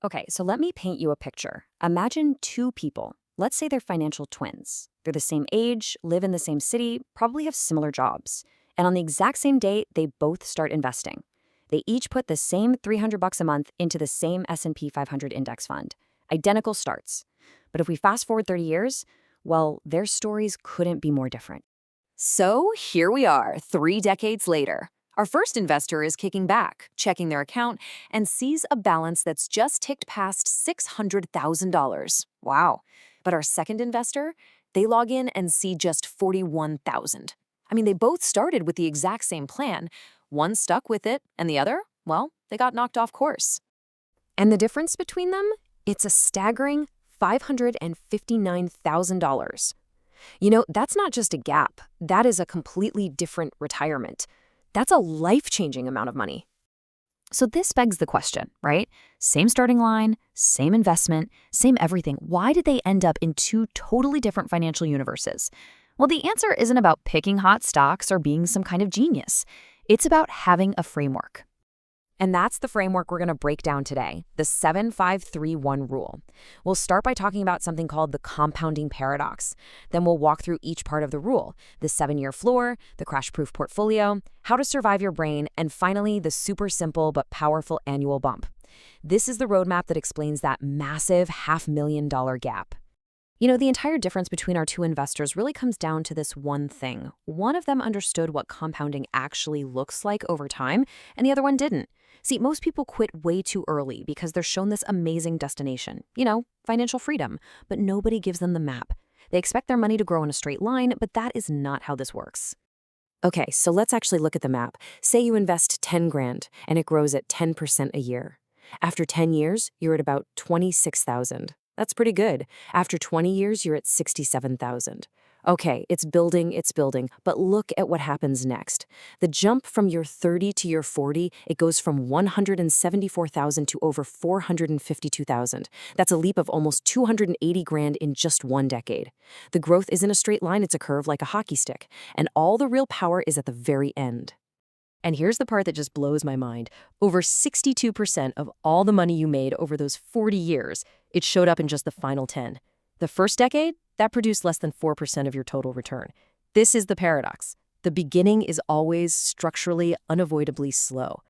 Okay, so let me paint you a picture. Imagine two people. Let's say they're financial twins. They're the same age, live in the same city, probably have similar jobs. And on the exact same day, they both start investing. They each put the same 300 bucks a month into the same S&P 500 index fund. Identical starts. But if we fast forward 30 years, well, their stories couldn't be more different. So here we are, 3 decades later. Our first investor is kicking back, checking their account, and sees a balance that's just ticked past $600,000. Wow. But our second investor, they log in and see just 41,000. I mean, they both started with the exact same plan. One stuck with it, and the other, well, they got knocked off course. And the difference between them? It's a staggering $559,000. That's not just a gap. That is a completely different retirement. That's a life-changing amount of money. So this begs the question, right? Same starting line, same investment, same everything. Why did they end up in two totally different financial universes? Well, the answer isn't about picking hot stocks or being some kind of genius. It's about having a framework. And that's the framework we're going to break down today, the 7531 rule. We'll start by talking about something called the compounding paradox. Then we'll walk through each part of the rule, the 7-year floor, the crash-proof portfolio, how to survive your brain, and finally, the super simple but powerful annual bump. This is the roadmap that explains that massive $500,000 gap. The entire difference between our two investors really comes down to this one thing. One of them understood what compounding actually looks like over time, and the other one didn't. See, most people quit way too early because they're shown this amazing destination, financial freedom, but nobody gives them the map. They expect their money to grow in a straight line, but that is not how this works. Okay, so let's actually look at the map. Say you invest 10 grand and it grows at 10% a year. After 10 years, you're at about 26,000. That's pretty good. After 20 years, you're at 67,000. Okay, it's building, but look at what happens next. The jump from year 30 to year 40, it goes from 174,000 to over 452,000. That's a leap of almost 280 grand in just one decade. The growth isn't a straight line, it's a curve like a hockey stick, and all the real power is at the very end. And here's the part that just blows my mind. Over 62% of all the money you made over those 40 years, it showed up in just the final 10. The first decade, that produced less than 4% of your total return. This is the paradox. The beginning is always structurally, unavoidably slow.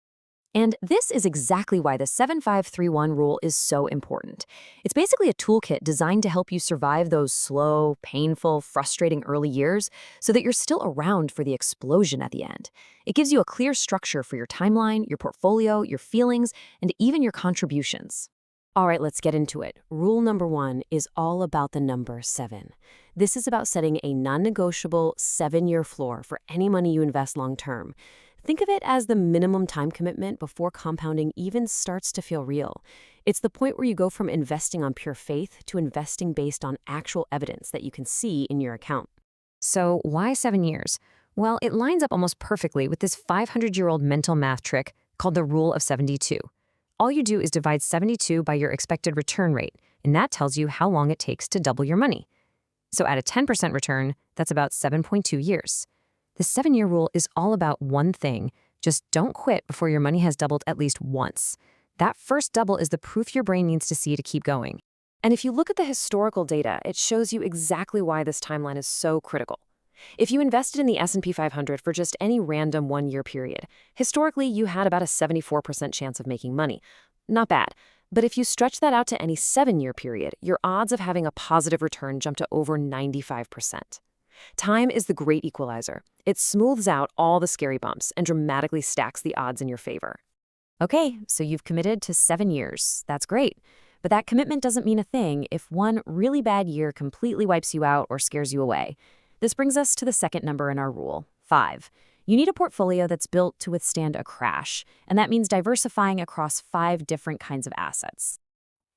And this is exactly why the 7531 rule is so important. It's basically a toolkit designed to help you survive those slow, painful, frustrating early years so that you're still around for the explosion at the end. It gives you a clear structure for your timeline, your portfolio, your feelings, and even your contributions. All right, let's get into it. Rule number 1 is all about the number 7. This is about setting a non-negotiable 7-year floor for any money you invest long-term. Think of it as the minimum time commitment before compounding even starts to feel real. It's the point where you go from investing on pure faith to investing based on actual evidence that you can see in your account. So why 7 years? Well, it lines up almost perfectly with this 500-year-old mental math trick called the Rule of 72. All you do is divide 72 by your expected return rate, and that tells you how long it takes to double your money. So at a 10% return, that's about 7.2 years. The 7-year rule is all about one thing. Just don't quit before your money has doubled at least once. That first double is the proof your brain needs to see to keep going. And if you look at the historical data, it shows you exactly why this timeline is so critical. If you invested in the S&P 500 for just any random 1-year period, historically you had about a 74% chance of making money. Not bad. But if you stretch that out to any 7-year period, your odds of having a positive return jump to over 95%. Time is the great equalizer. It smooths out all the scary bumps and dramatically stacks the odds in your favor. Okay, so you've committed to 7 years. That's great. But that commitment doesn't mean a thing if one really bad year completely wipes you out or scares you away. This brings us to the second number in our rule, 5. You need a portfolio that's built to withstand a crash, and that means diversifying across 5 different kinds of assets.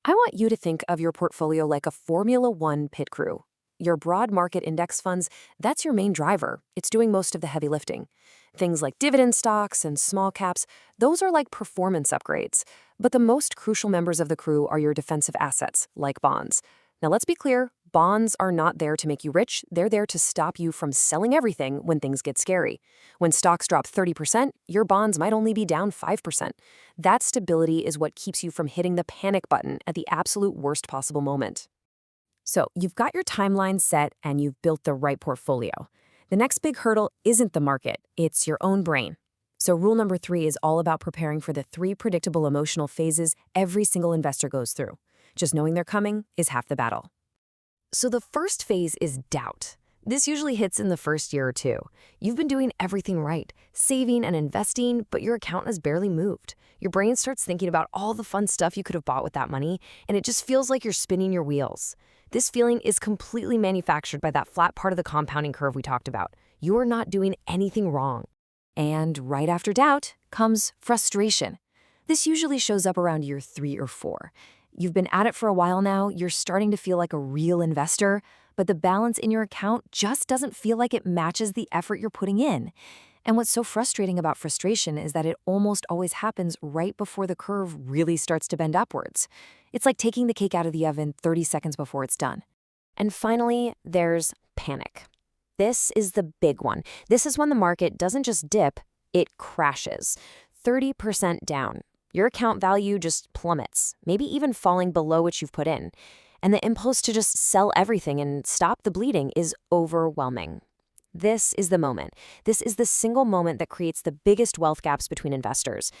I want you to think of your portfolio like a Formula One pit crew. Your broad market index funds, that's your main driver. It's doing most of the heavy lifting. Things like dividend stocks and small caps, those are like performance upgrades. But the most crucial members of the crew are your defensive assets, like bonds. Now let's be clear, Bonds are not there to make you rich, they're there to stop you from selling everything when things get scary. When stocks drop 30%, your bonds might only be down 5%. That stability is what keeps you from hitting the panic button at the absolute worst possible moment. So, you've got your timeline set and you've built the right portfolio. The next big hurdle isn't the market, it's your own brain. So, rule number 3 is all about preparing for the 3 predictable emotional phases every single investor goes through. Just knowing they're coming is half the battle. So, the first phase is doubt. This usually hits in the first year or two. You've been doing everything right, saving and investing, but your account has barely moved. Your brain starts thinking about all the fun stuff you could have bought with that money, and it just feels like you're spinning your wheels. This feeling is completely manufactured by that flat part of the compounding curve we talked about. You're not doing anything wrong. And right after doubt comes frustration. This usually shows up around year 3 or 4. You've been at it for a while now, you're starting to feel like a real investor, but the balance in your account just doesn't feel like it matches the effort you're putting in. And what's so frustrating about frustration is that it almost always happens right before the curve really starts to bend upwards. It's like taking the cake out of the oven 30 seconds before it's done. And finally, there's panic. This is the big one. This is when the market doesn't just dip, it crashes. 30% down. Your account value just plummets, maybe even falling below what you've put in. And the impulse to just sell everything and stop the bleeding is overwhelming. This is the moment. This is the single moment that creates the biggest wealth gaps between investors.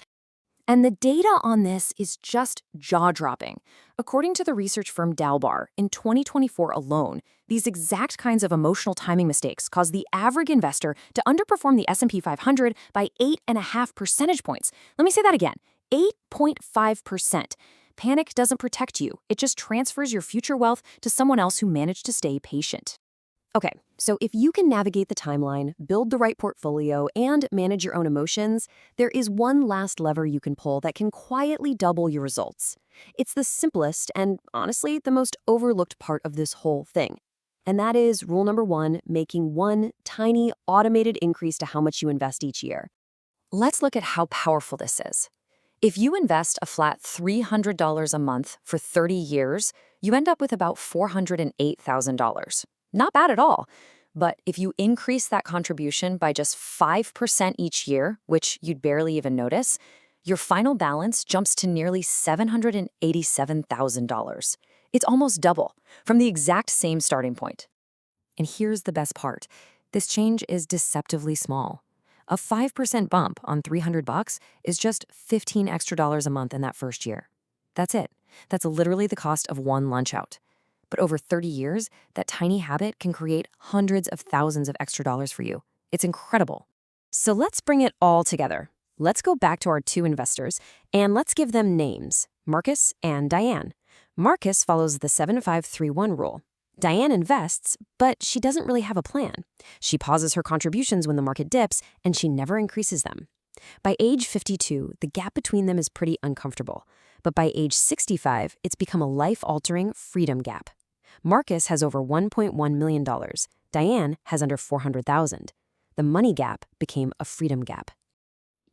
And the data on this is just jaw-dropping. According to the research firm Dalbar, in 2024 alone, these exact kinds of emotional timing mistakes caused the average investor to underperform the S&P 500 by 8.5 percentage points. Let me say that again, 8.5%. Panic doesn't protect you. It just transfers your future wealth to someone else who managed to stay patient. Okay, so if you can navigate the timeline, build the right portfolio, and manage your own emotions, there is one last lever you can pull that can quietly double your results. It's the simplest and, honestly, the most overlooked part of this whole thing. And that is rule number 1, making one tiny automated increase to how much you invest each year. Let's look at how powerful this is. If you invest a flat $300 a month for 30 years, you end up with about $408,000. Not bad at all. But if you increase that contribution by just 5% each year, which you'd barely even notice, your final balance jumps to nearly $787,000. It's almost double from the exact same starting point. And here's the best part. This change is deceptively small. A 5% bump on $300 is just $15 extra a month in that first year. That's it. That's literally the cost of one lunch out. But over 30 years, that tiny habit can create hundreds of thousands of extra dollars for you. It's incredible. So let's bring it all together. Let's go back to our 2 investors, and let's give them names, Marcus and Diane. Marcus follows the 7531 rule. Diane invests, but she doesn't really have a plan. She pauses her contributions when the market dips, and she never increases them. By age 52, the gap between them is pretty uncomfortable. But by age 65, it's become a life-altering freedom gap. Marcus has over $1.1 million. Diane has under $400,000. The money gap became a freedom gap.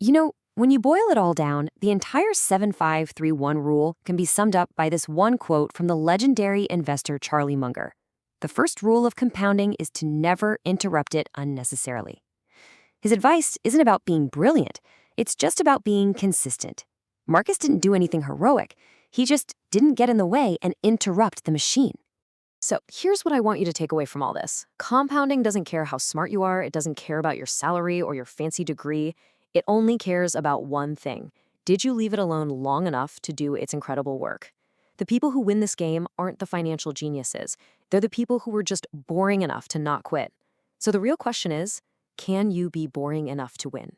You know, when you boil it all down, the entire 7531 rule can be summed up by this one quote from the legendary investor Charlie Munger. The first rule of compounding is to never interrupt it unnecessarily. His advice isn't about being brilliant. It's just about being consistent. Marcus didn't do anything heroic. He just didn't get in the way and interrupt the machine. So here's what I want you to take away from all this. Compounding doesn't care how smart you are. It doesn't care about your salary or your fancy degree. It only cares about one thing. Did you leave it alone long enough to do its incredible work? The people who win this game aren't the financial geniuses. They're the people who were just boring enough to not quit. So the real question is, can you be boring enough to win?